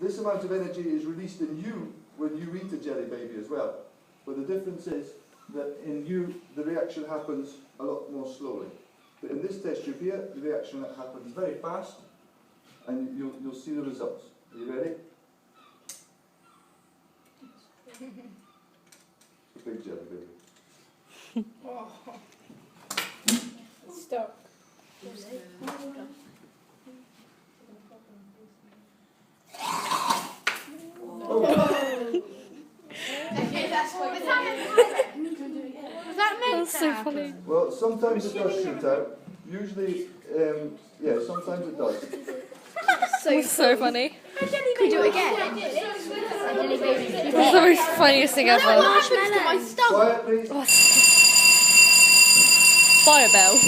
this amount of energy is released in you when you eat a jelly baby as well. But the difference is that in you, the reaction happens a lot more slowly. But in this test tube here, the reaction happens very fast, and you'll see the results. Are you ready? It's a big jelly baby. Oh. Stop. Oh. That's so funny. Well, sometimes it does shoot out. Usually, yeah, sometimes it does. So funny. Could we do it again? That's the most funniest thing ever. Quiet, please. Fire bell.